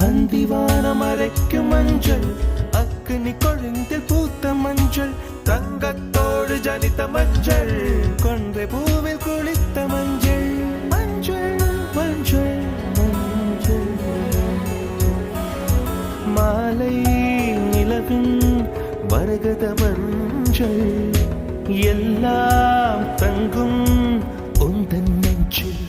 அந்திவானம் அரைக்கும் மஞ்சள், அக்னி கொழுந்தில் பூத்த மஞ்சள், தங்கத்தோடு ஜனித்த மஞ்சள், கொன்றை பூவில் குளித்த மஞ்சள், மஞ்சள் மஞ்சள் மஞ்சள். மாலை நிலவின் மரகத மஞ்சள், எல்லாம் தங்கும் உந்தன் நெஞ்சில்.